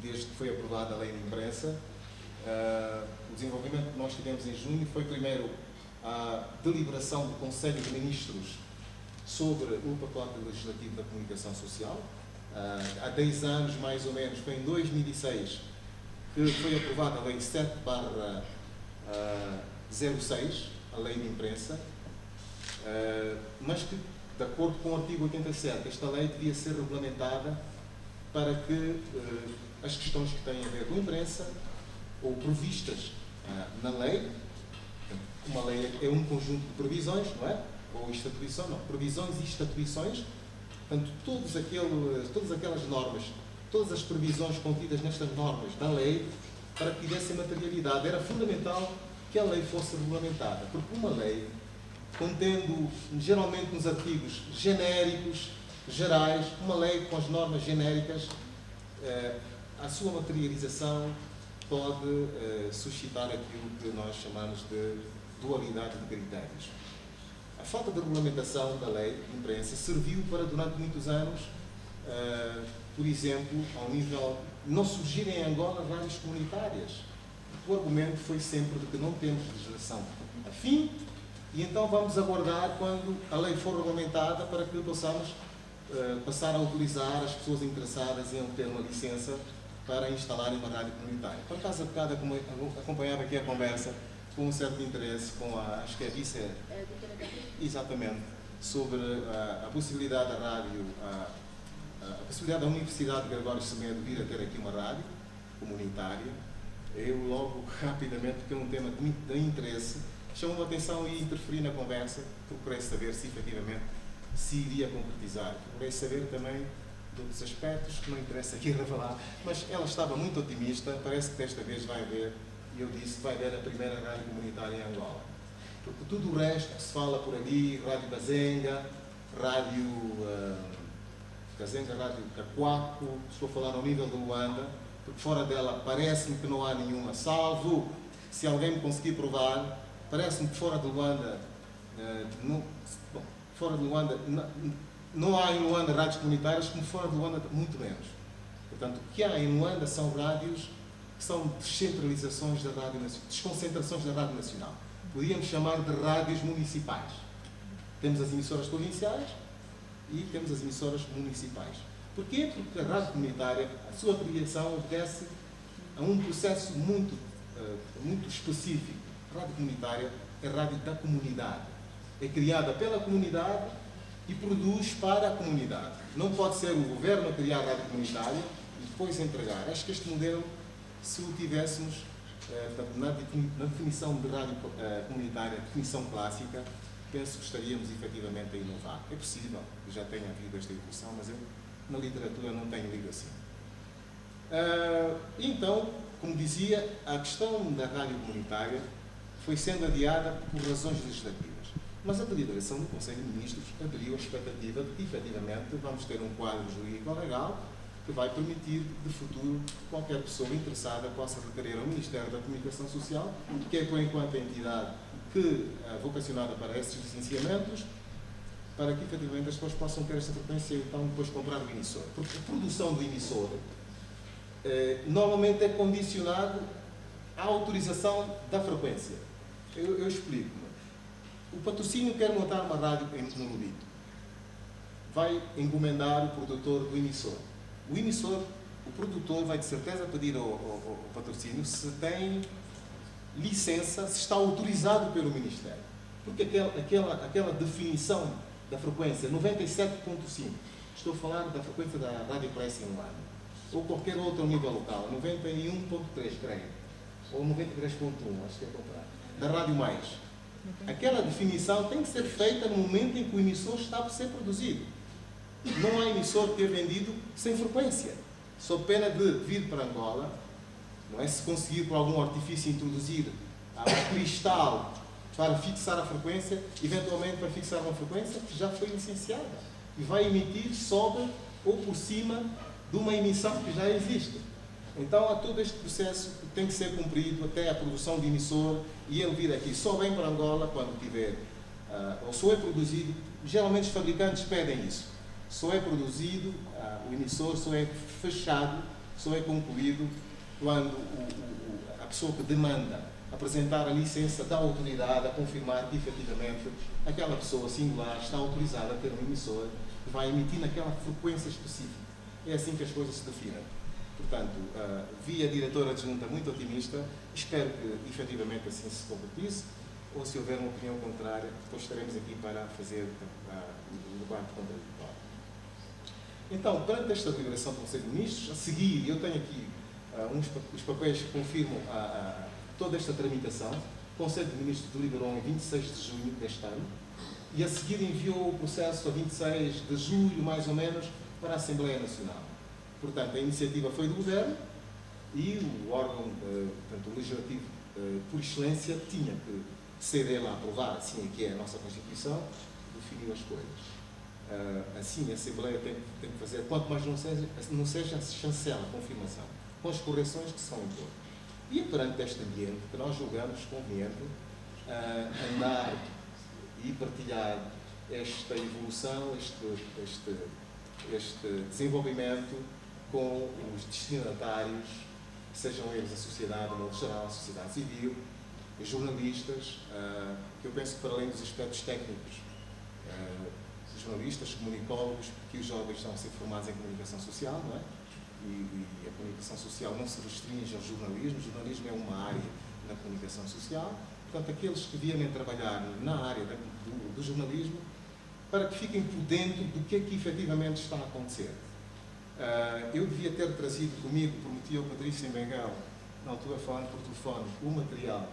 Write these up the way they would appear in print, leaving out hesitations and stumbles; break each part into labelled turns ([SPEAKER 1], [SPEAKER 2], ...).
[SPEAKER 1] desde que foi aprovada a lei de imprensa. O desenvolvimento que nós tivemos em junho foi primeiro a deliberação do Conselho de Ministros sobre o pacote legislativo da comunicação social. Há 10 anos, mais ou menos, foi em 2006 que foi aprovada a Lei 7/06, a Lei de Imprensa, mas que, de acordo com o artigo 87, esta lei devia ser regulamentada para que as questões que têm a ver com a imprensa, ou previstas na lei, uma lei é um conjunto de previsões, não é? Ou estatuição, não, previsões e estatuições, portanto, todas aquelas normas, todas as previsões contidas nestas normas da lei, para que tivessem materialidade, era fundamental que a lei fosse regulamentada, porque uma lei, contendo geralmente nos artigos genéricos, gerais, uma lei com as normas genéricas, a sua materialização pode suscitar aquilo que nós chamamos de dualidade de critérios. A falta de regulamentação da lei de imprensa serviu para, durante muitos anos, por exemplo, ao nível, não surgirem em Angola rádios comunitárias. O argumento foi sempre de que não temos legislação afim e então vamos aguardar quando a lei for regulamentada para que possamos passar a utilizar as pessoas interessadas em ter uma licença para instalarem uma rádio comunitária. Por acaso, acompanhava aqui a conversa com um certo interesse com acho que é vice... Exatamente, sobre a possibilidade da rádio, a possibilidade da Universidade de Gregório Semedo vir a ter aqui uma rádio comunitária. Eu logo, rapidamente, porque é um tema de interesse, chamou a atenção e interferi na conversa, procurei saber se efetivamente se iria concretizar. Procurei saber também de outros aspectos que não interessa aqui revelar, mas ela estava muito otimista, parece que desta vez vai haver, e eu disse, vai haver a primeira rádio comunitária em Angola. Porque tudo o resto que se fala por ali, Rádio Bazenga, Rádio Caquaco, estou a falar ao nível de Luanda, porque fora dela parece-me que não há nenhuma, salvo se alguém me conseguir provar, parece-me que fora de Luanda, não há em Luanda rádios comunitárias, como fora de Luanda muito menos. Portanto, o que há em Luanda são rádios que são descentralizações da rádio nacional, desconcentrações da rádio nacional. Podíamos chamar de rádios municipais. Temos as emissoras provinciais e temos as emissoras municipais. Porquê? Porque a rádio comunitária, a sua criação obedece a um processo muito específico. A rádio comunitária é a rádio da comunidade. É criada pela comunidade e produz para a comunidade. Não pode ser o governo a criar a rádio comunitária e depois entregar. Acho que este modelo, se o tivéssemos na definição de rádio comunitária, definição clássica, penso que estaríamos efetivamente a inovar. É possível que já tenha havido esta evolução, mas eu na literatura não tenho lido assim. Então, como dizia, a questão da rádio comunitária foi sendo adiada por razões legislativas. Mas a deliberação do Conselho de Ministros abriu a expectativa de que, efetivamente, vamos ter um quadro jurídico legal que vai permitir, de futuro, qualquer pessoa interessada possa requerer ao Ministério da Comunicação Social, que é, por enquanto, a entidade que é vocacionada para esses licenciamentos, para que, efetivamente, as pessoas possam ter esta frequência e, então, depois comprar o emissor. Porque a produção do emissor normalmente é condicionado à autorização da frequência. Eu explico. O patrocínio quer montar uma rádio no Lubito. Vai encomendar o produtor do emissor. O emissor, o produtor, vai de certeza pedir ao patrocínio se tem licença, se está autorizado pelo Ministério. Porque aquela definição da frequência 97.5, estou a falar da frequência da Rádio Pressa em Luanda, ou qualquer outro nível local, 91.3, creio, ou 93.1, acho que é contrário, da Rádio Mais. Aquela definição tem que ser feita no momento em que o emissor está a ser produzido. Não há emissor que é vendido sem frequência, sob pena de vir para Angola, não é? Se conseguir por algum artifício introduzir um cristal para fixar a frequência, eventualmente para fixar uma frequência que já foi licenciada e vai emitir sobre ou por cima de uma emissão que já existe. Então há todo este processo que tem que ser cumprido até a produção de emissor e ele vir aqui. Só vem para Angola quando tiver, ou só é produzido, geralmente os fabricantes pedem isso. Só é produzido, o emissor só é fechado, só é concluído quando a pessoa que demanda apresentar a licença da autoridade a confirmar que, efetivamente, aquela pessoa singular está autorizada a ter uma emissora que vai emitir naquela frequência específica. É assim que as coisas se definem. Portanto, vi a diretora adjunta muito otimista, espero que, efetivamente, assim se concretize, ou se houver uma opinião contrária, depois estaremos aqui para fazer o debate contraditório. Então, perante esta deliberação do Conselho de Ministros, a seguir, eu tenho aqui os papéis que confirmam toda esta tramitação. O Conselho de Ministros deliberou em 26 de junho deste ano e a seguir enviou o processo a 26 de julho, mais ou menos, para a Assembleia Nacional. Portanto, a iniciativa foi do Governo e o órgão, portanto, o Legislativo, por excelência, tinha que ser ele a aprovar, assim é que é a nossa Constituição, definiu as coisas. Assim, a Assembleia tem que fazer, quanto mais não seja a chancela, a confirmação, com as correções que são impostas. E perante este ambiente, que nós julgamos conveniente andar e partilhar esta evolução, este desenvolvimento com os destinatários, sejam eles a sociedade, no geral, a sociedade civil, os jornalistas, que eu penso que para além dos aspectos técnicos, jornalistas, comunicólogos, porque os jovens estão a ser formados em comunicação social, não é? E a comunicação social não se restringe ao jornalismo. O jornalismo é uma área na comunicação social. Portanto, aqueles que vierem trabalhar na área do jornalismo, para que fiquem por dentro do que é que efetivamente está a acontecer. Eu devia ter trazido comigo, prometi ao Patrício em Benguela, na altura falando por telefone, o material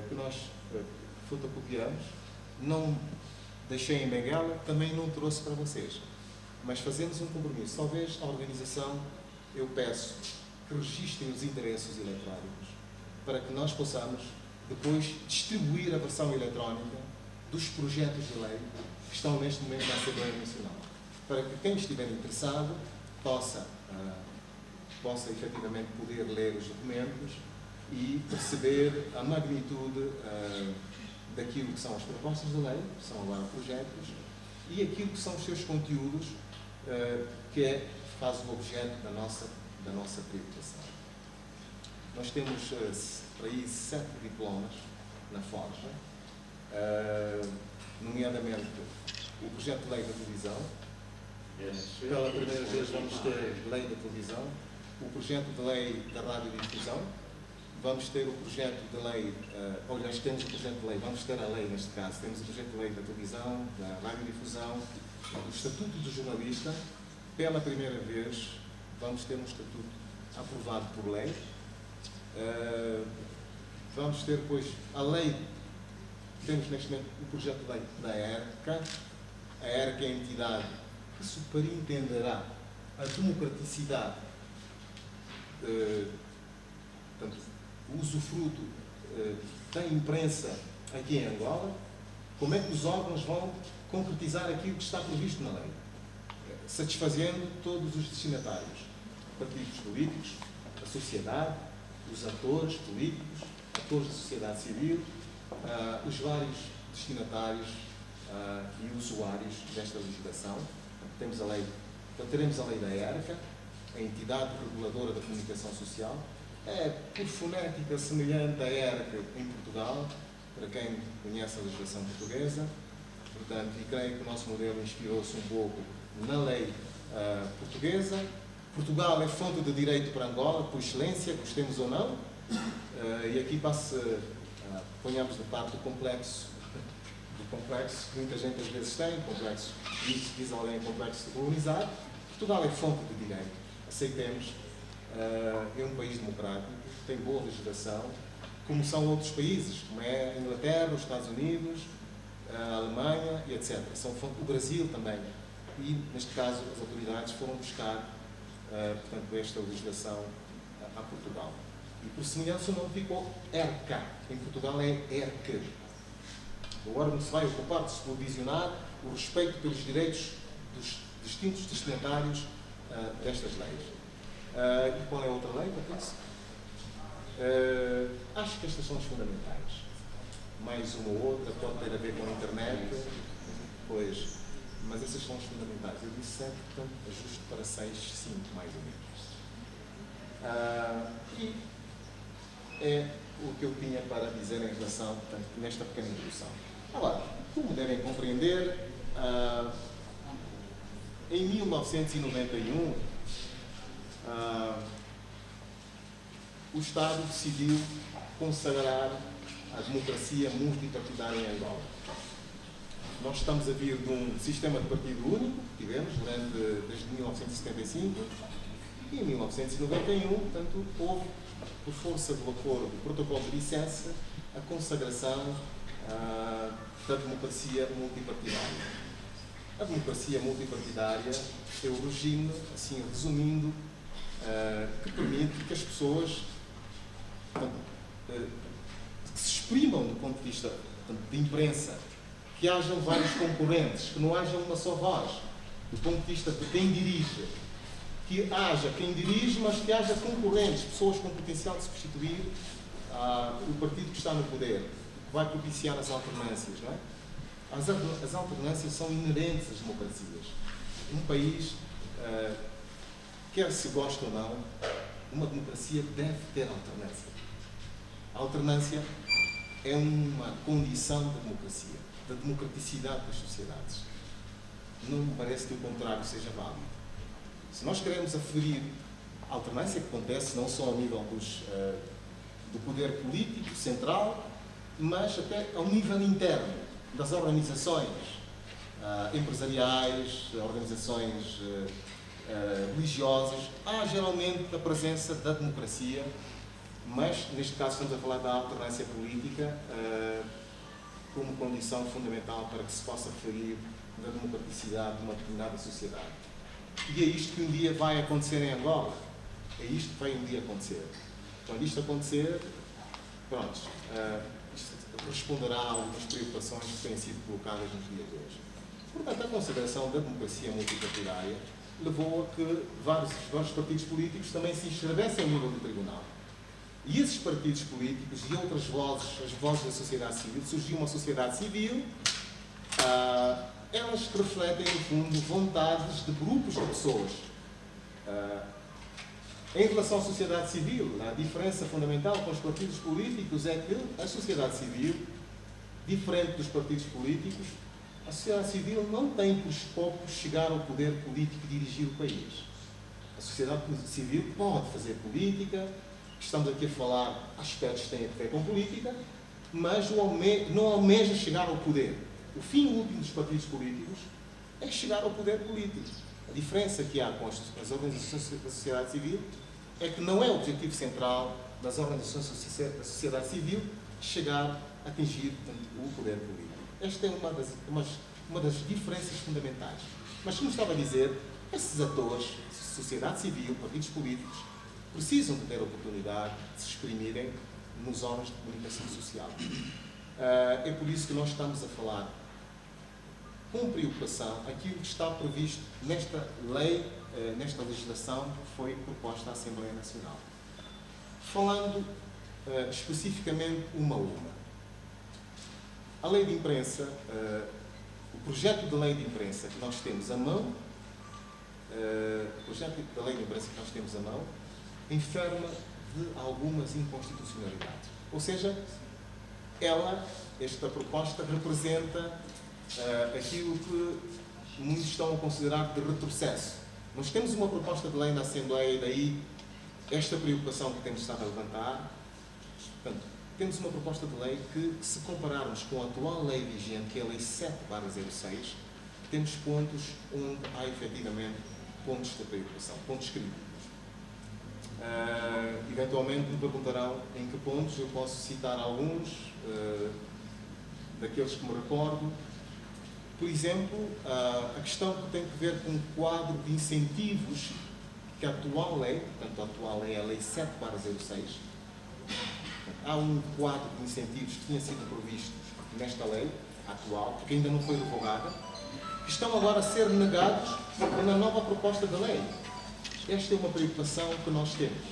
[SPEAKER 1] que nós fotocopiamos. Não deixei em Benguela, também não trouxe para vocês. Mas fazemos um compromisso. Talvez a organização, eu peço que registrem os endereços eletrónicos para que nós possamos depois distribuir a versão eletrónica dos projetos de lei que estão neste momento na Assembleia Nacional, para que quem estiver interessado possa efetivamente poder ler os documentos e perceber a magnitude daquilo que são as propostas de lei, que são agora projetos, e aquilo que são os seus conteúdos, que faz o objeto da nossa priorização. Nós temos para aí 7 diplomas na Forja, nomeadamente o projeto de lei da televisão. Pela primeira vez vamos ter lei da televisão, o projeto de lei da radiodifusão, vamos ter o projeto de lei, aliás, temos o projeto de lei, vamos ter a lei neste caso, temos o projeto de lei da televisão, da radiodifusão, o Estatuto do Jornalista. Pela primeira vez vamos ter um estatuto aprovado por lei. Vamos ter depois a lei, temos neste momento o projeto de lei da ERCA. A ERCA é a entidade que superintenderá a democraticidade, portanto, o usufruto da imprensa aqui em Angola. Como é que os órgãos vão concretizar aquilo que está previsto na lei, satisfazendo todos os destinatários, partidos políticos, a sociedade, os atores políticos, atores da sociedade civil, os vários destinatários e usuários desta legislação. Temos a lei, então teremos a lei da ERCA, a entidade reguladora da comunicação social. É, por fonética, semelhante à ERCA em Portugal, para quem conhece a legislação portuguesa. Portanto, e creio que o nosso modelo inspirou-se um pouco na lei portuguesa. Portugal é fonte de direito para Angola, por excelência, gostemos ou não. E aqui ponhamos de parte o complexo que muita gente às vezes tem, complexo, diz alguém complexo de colonizar. Portugal é fonte de direito, aceitemos. É um país democrático, tem boa legislação, como são outros países, como é a Inglaterra, os Estados Unidos, a Alemanha e etc. O Brasil também. E, neste caso, as autoridades foram buscar, portanto, esta legislação a Portugal. E, por semelhança, o nome ficou ERCA. Em Portugal é ERC. O órgão se vai ocupar de supervisionar o respeito pelos direitos dos distintos destinatários destas leis. E qual é a outra lei, Patrícia? Acho que estas são as fundamentais. Mais uma ou outra pode ter a ver com a internet, pois, mas essas são as fundamentais. Eu disse 7, portanto, ajusto para 6, 5, mais ou menos. E é o que eu tinha para dizer em relação, portanto, nesta pequena introdução. Agora, como devem compreender, em 1991, o Estado decidiu consagrar a democracia multipartidária em Angola. Nós estamos a vir de um sistema de partido único que tivemos desde 1975 e em 1991, portanto, houve, por força do acordo do protocolo de licença, a consagração da democracia multipartidária. A democracia multipartidária é o regime, assim resumindo, que permite que as pessoas que se exprimam do ponto de vista de imprensa, que hajam vários concorrentes, que não haja uma só voz, do ponto de vista de quem dirige, que haja quem dirige, mas que haja concorrentes, pessoas com potencial de substituir o partido que está no poder, que vai propiciar as alternâncias, não é? As alternâncias são inerentes às democracias. Um país, quer se goste ou não, uma democracia deve ter alternância. A alternância é uma condição da democracia, da democraticidade das sociedades. Não me parece que o contrário seja válido. Se nós queremos aferir a alternância que acontece não só ao nível do poder político central, mas até ao nível interno das organizações empresariais, organizações religiosas, há geralmente a presença da democracia, mas neste caso estamos a falar da alternância política como condição fundamental para que se possa aferir da democraticidade de uma determinada sociedade. E é isto que um dia vai acontecer em Angola. É isto que vai um dia acontecer. Quando isto acontecer, pronto, isto responderá a algumas preocupações que têm sido colocadas nos dias de hoje. Portanto, a consideração da democracia multipartidária levou a que vários partidos políticos também se inscrevessem ao nível do tribunal. E esses partidos políticos e outras vozes, as vozes da sociedade civil, surgiu uma sociedade civil, elas refletem, no fundo, vontades de grupos de pessoas. Em relação à sociedade civil, a diferença fundamental com os partidos políticos é que a sociedade civil, diferente dos partidos políticos, a sociedade civil não tem por escopo chegar ao poder político e dirigir o país. A sociedade civil pode fazer política, estamos aqui a falar aspectos que têm a ver com política, mas não almeja chegar ao poder. O fim último dos partidos políticos é chegar ao poder político. A diferença que há com as organizações da sociedade civil é que não é o objetivo central das organizações da sociedade civil chegar a atingir, portanto, o poder político. Esta é uma das diferenças fundamentais. Mas, como estava a dizer, esses atores, sociedade civil, partidos políticos, precisam de ter a oportunidade de se exprimirem nos órgãos de comunicação social. É por isso que nós estamos a falar com preocupação aquilo que está previsto nesta lei, nesta legislação que foi proposta à Assembleia Nacional. Falando especificamente uma a uma. A lei de imprensa, o projeto de lei de imprensa que nós temos à mão, enferma de algumas inconstitucionalidades. Ou seja, esta proposta representa aquilo que muitos estão a considerar de retrocesso. Nós temos uma proposta de lei na Assembleia e daí esta preocupação que temos estado a levantar. Portanto, temos uma proposta de lei que, se compararmos com a atual lei vigente, que é a Lei 7/06, temos pontos onde há efetivamente pontos de preocupação, pontos críticos. Eventualmente me perguntarão em que pontos. Eu posso citar alguns daqueles que me recordo. Por exemplo, a questão que tem a ver com o quadro de incentivos que a atual lei, portanto a atual lei é a Lei 7/06, há um quadro de incentivos que tinha sido previsto nesta lei atual, porque ainda não foi revogada, que estão agora a ser negados na nova proposta da lei. Esta é uma preocupação que nós temos.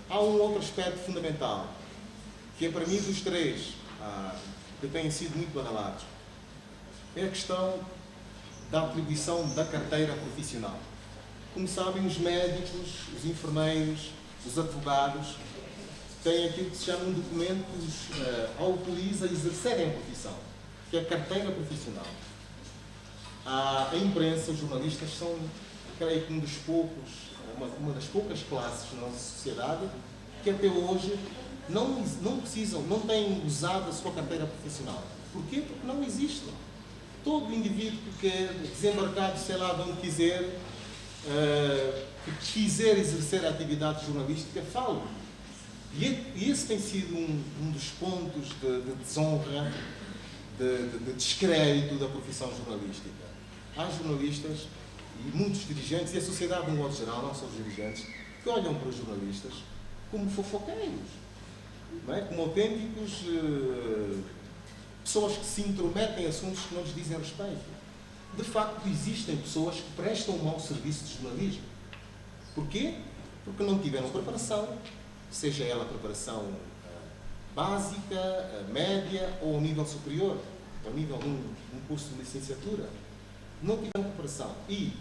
[SPEAKER 1] Há um outro aspecto fundamental, que é para mim dos três, que têm sido muito badalados. É a questão da atribuição da carteira profissional. Como sabem, os médicos, os enfermeiros, os advogados têm aquilo que se chama um documento que autoriza a exercerem a profissão, que é a carteira profissional. A imprensa, os jornalistas são, creio que uma das poucas classes na nossa sociedade que até hoje não precisam, não têm usado a sua carteira profissional. Porquê? Porque não existe. Todo indivíduo que quer desembarcar, sei lá de onde quiser, que quiser exercer a atividade jornalística, fala. E esse tem sido um dos pontos de desonra, de descrédito da profissão jornalística. Há jornalistas e muitos dirigentes, e a sociedade de um modo geral, não só os dirigentes, que olham para os jornalistas como fofoqueiros, não é? Como autênticos pessoas que se intrometem em assuntos que não lhes dizem respeito. De facto, existem pessoas que prestam um mau serviço de jornalismo. Porquê? Porque não tiveram preparação, seja ela preparação básica, média ou ao nível superior, ao nível de um curso de licenciatura. Não tiveram preparação e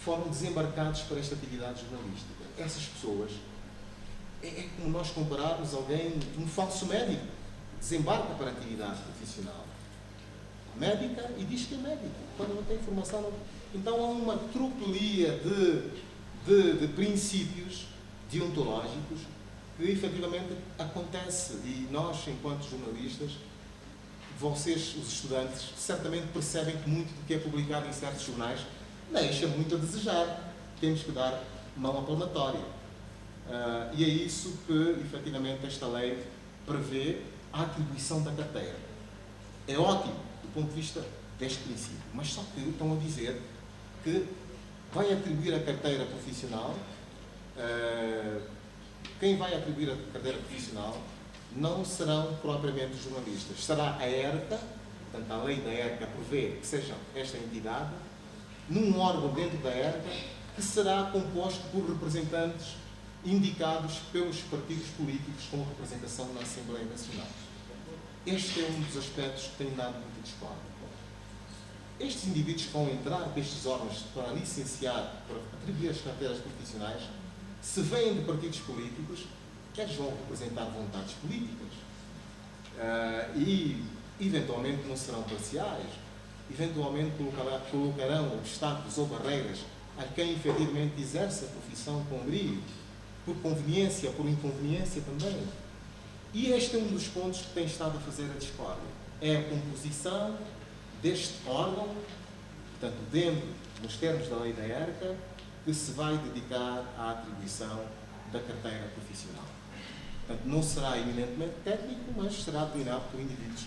[SPEAKER 1] foram desembarcados para esta atividade jornalística. Essas pessoas, é como nós compararmos alguém, um falso médico, desembarca para a atividade profissional médica e diz que é médico, quando não tem formação. Não... Então há uma tropelia de princípios deontológicos que efetivamente acontece, e nós, enquanto jornalistas, vocês, os estudantes, certamente percebem que muito do que é publicado em certos jornais deixa muito a desejar. Temos que dar mão à palmatória. E é isso que, efetivamente, esta lei prevê, a atribuição da carteira. É ótimo do ponto de vista deste princípio, mas só que estão a dizer que vai atribuir a carteira profissional, quem vai atribuir a carteira profissional não serão propriamente os jornalistas, será a ERCA, portanto a lei da ERCA prevê que seja esta entidade, num órgão dentro da ERCA, que será composto por representantes indicados pelos partidos políticos com representação na Assembleia Nacional. Este é um dos aspectos que tem dado muita discórdia. Estes indivíduos que vão entrar para estes órgãos para licenciar, para atribuir as carteiras profissionais, se vêm de partidos políticos, eles vão representar vontades políticas e, eventualmente, não serão parciais, eventualmente colocarão obstáculos ou barreiras a quem efetivamente exerce a profissão com brilho, por conveniência, por inconveniência também. E este é um dos pontos que tem estado a fazer a discórdia. É a composição deste órgão, portanto, dentro, nos termos da lei da ERCA, que se vai dedicar à atribuição da carteira profissional. Portanto, não será eminentemente técnico, mas será dominado por indivíduos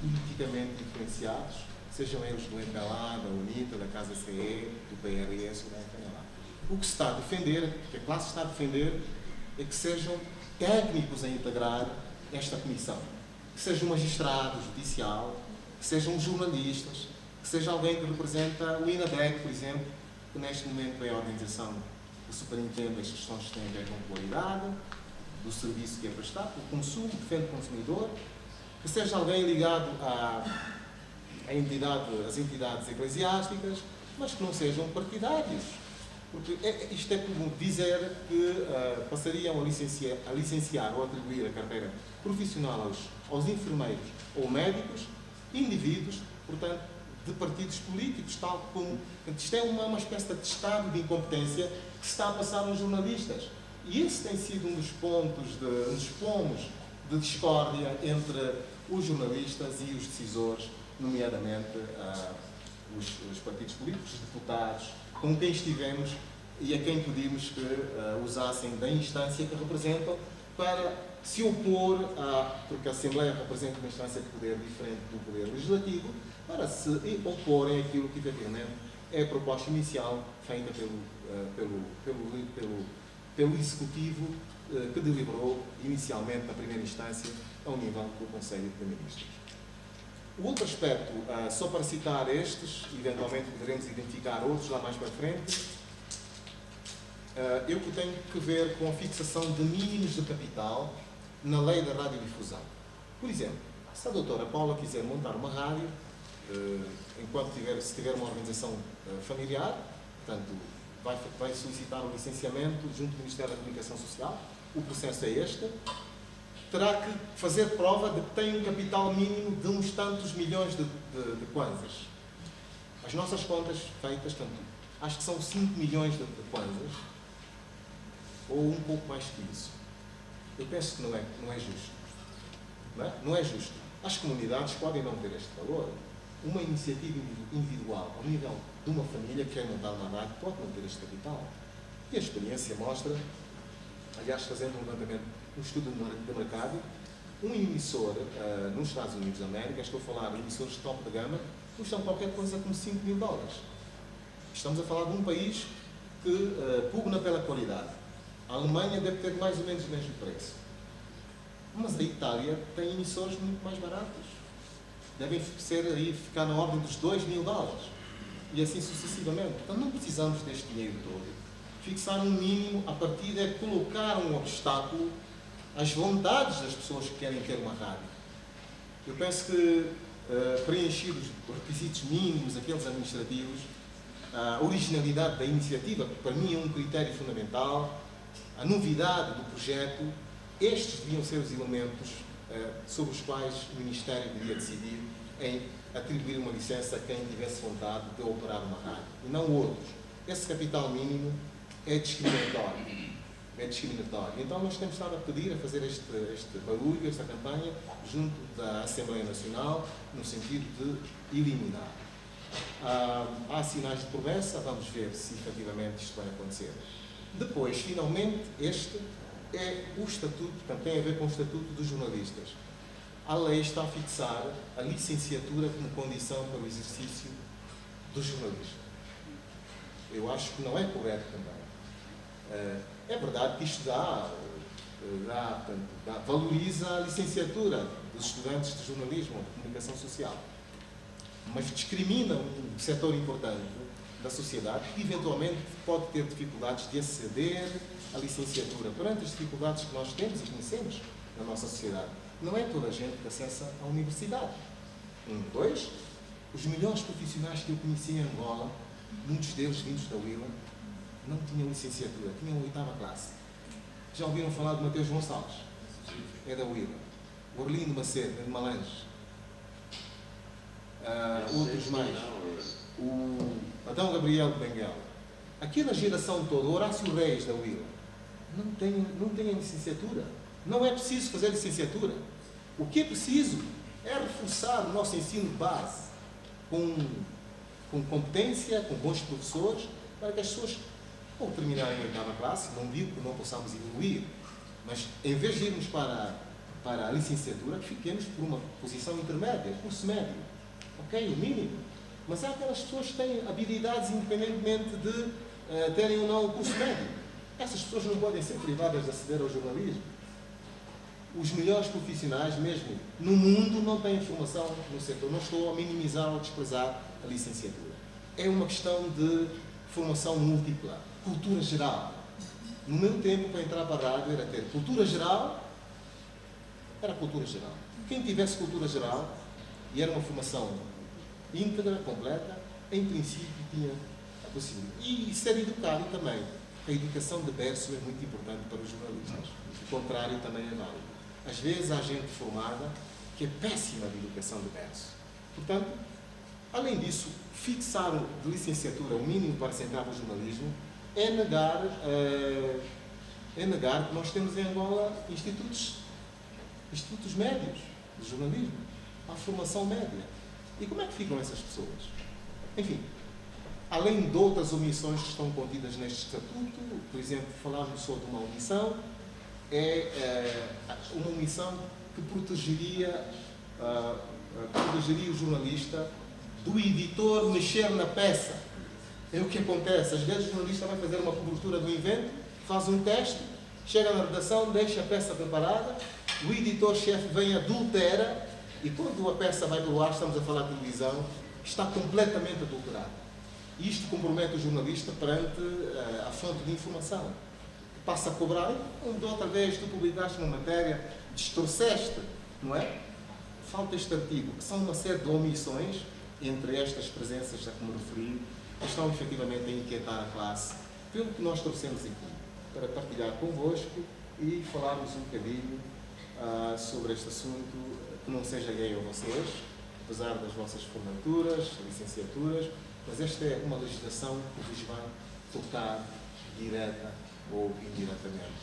[SPEAKER 1] politicamente influenciados, sejam eles do MPLA, da UNITA, da Casa CE, do PRS ou da FNLA. O que se está a defender, que a classe está a defender, é que sejam técnicos a integrar esta comissão. Que seja um magistrado judicial, que sejam jornalistas, que seja alguém que representa o INADEC, por exemplo, que neste momento é a organização que superintende as questões que têm a ver com qualidade, do serviço que é prestado, o consumo, defende o consumidor, que seja alguém ligado às entidades eclesiásticas, mas que não sejam partidários. Porque isto é como dizer que passariam a licenciar ou atribuir a carteira profissional aos enfermeiros ou médicos, indivíduos, portanto, de partidos políticos, tal como... Isto é uma espécie de atestado de incompetência que se está a passar nos jornalistas. E esse tem sido um dos pomos de discórdia entre os jornalistas e os decisores, nomeadamente os partidos políticos, os deputados, com quem estivemos e a quem pedimos que usassem da instância que representam para se opor porque a Assembleia representa uma instância de poder diferente do poder legislativo, para se oporem àquilo que efetivamente é a proposta inicial feita pelo Executivo que deliberou inicialmente na primeira instância ao nível do Conselho de Primeiro-Ministros. O outro aspecto, só para citar estes, eventualmente poderemos identificar outros lá mais para frente, eu que tenho que ver com a fixação de mínimos de capital na lei da radiodifusão. Por exemplo, se a doutora Paula quiser montar uma rádio, se tiver uma organização familiar, portanto, vai solicitar um licenciamento junto do Ministério da Comunicação Social, o processo é este, terá que fazer prova de que tem um capital mínimo de uns tantos milhões de kwanzas. As nossas contas feitas, portanto, acho que são 5 milhões de kwanzas, ou um pouco mais que isso. Eu penso que não é justo. Não é justo. As comunidades podem não ter este valor. Uma iniciativa individual, ao nível de uma família que quer montar uma rádio, pode não ter este capital. E a experiência mostra, aliás, fazendo um levantamento, um estudo de mercado, um emissor nos Estados Unidos da América, estou a falar de emissores de top de gama, custam qualquer coisa como $5.000. Estamos a falar de um país que pugna pela qualidade. A Alemanha deve ter mais ou menos o mesmo preço. Mas a Itália tem emissores muito mais baratos. Devem ficar na ordem dos $2.000. E assim sucessivamente. Então não precisamos deste dinheiro todo. Fixar um mínimo, a partir é colocar um obstáculo às vontades das pessoas que querem ter uma rádio. Eu penso que preenchidos os requisitos mínimos, aqueles administrativos, a originalidade da iniciativa, que para mim é um critério fundamental, a novidade do projeto, estes deviam ser os elementos sobre os quais o Ministério deveria decidir em atribuir uma licença a quem tivesse vontade de operar uma rádio, e não outros. Esse capital mínimo é discriminatório. Então nós temos estado a pedir, a fazer este barulho, esta campanha, junto da Assembleia Nacional, no sentido de eliminar. Há sinais de promessa, vamos ver se efetivamente isto vai acontecer. Depois, finalmente, este é o estatuto, portanto, tem a ver com o estatuto dos jornalistas. A lei está a fixar a licenciatura como condição para o exercício do jornalismo. Eu acho que não é correto também. É verdade que isto valoriza a licenciatura dos estudantes de jornalismo ou de comunicação social, mas discrimina um setor importante da sociedade que eventualmente pode ter dificuldades de aceder à licenciatura perante as dificuldades que nós temos e conhecemos na nossa sociedade. Não é toda a gente que acessa a universidade. Dois, os melhores profissionais que eu conheci em Angola, muitos deles vindos da UILA, não tinham licenciatura, tinham 8ª classe. Já ouviram falar de Mateus Gonçalves? É da UILA. O Orlindo Macedo, é de Malange. Outros mais. O Adão Gabriel de Benguela. Aquela geração toda, Horácio Reis da UILA, não tem a licenciatura. Não é preciso fazer licenciatura. O que é preciso é reforçar o nosso ensino de base com competência, com bons professores, para que as pessoas, ao terminarem a 8ª classe, não digo que não possamos evoluir, mas em vez de irmos para a licenciatura, que fiquemos por uma posição intermédia, curso médio. Ok? O mínimo. Mas há aquelas pessoas que têm habilidades independentemente de terem ou não o curso médio. Essas pessoas não podem ser privadas de aceder ao jornalismo. Os melhores profissionais, mesmo no mundo, não têm formação no setor. Não estou a minimizar ou a desprezar a licenciatura. É uma questão de formação múltipla, cultura geral. No meu tempo, para entrar para a rádio, era ter cultura geral, era cultura geral. Quem tivesse cultura geral, e era uma formação íntegra, completa, em princípio tinha a possibilidade. E ser educado também. A educação de berço é muito importante para os jornalistas. O contrário também é válido. Às vezes há gente formada que é péssima de educação de berço. Portanto, além disso, fixar de licenciatura o mínimo para se entrar no jornalismo é negar que nós temos em Angola institutos médios de jornalismo. Há formação média. E como é que ficam essas pessoas? Enfim, além de outras omissões que estão contidas neste estatuto, por exemplo, falarmos só de uma omissão, uma omissão que protegeria o jornalista do editor mexer na peça. É o que acontece. Às vezes o jornalista vai fazer uma cobertura do evento, faz um teste, chega na redação, deixa a peça preparada, o editor-chefe vem, adultera, e quando a peça vai para o ar, estamos a falar de televisão, está completamente adulterada. E isto compromete o jornalista perante a fonte de informação. Passa a cobrar, outra vez tu publicaste uma matéria, distorceste, não é? Falta este artigo, que são uma série de omissões, entre estas presenças a que me referi, estão efetivamente a inquietar a classe, pelo que nós trouxemos aqui, para partilhar convosco e falarmos um bocadinho sobre este assunto que não seja gay a vocês, apesar das vossas formaturas, licenciaturas, mas esta é uma legislação que vos vai tocar direta ou indiretamente.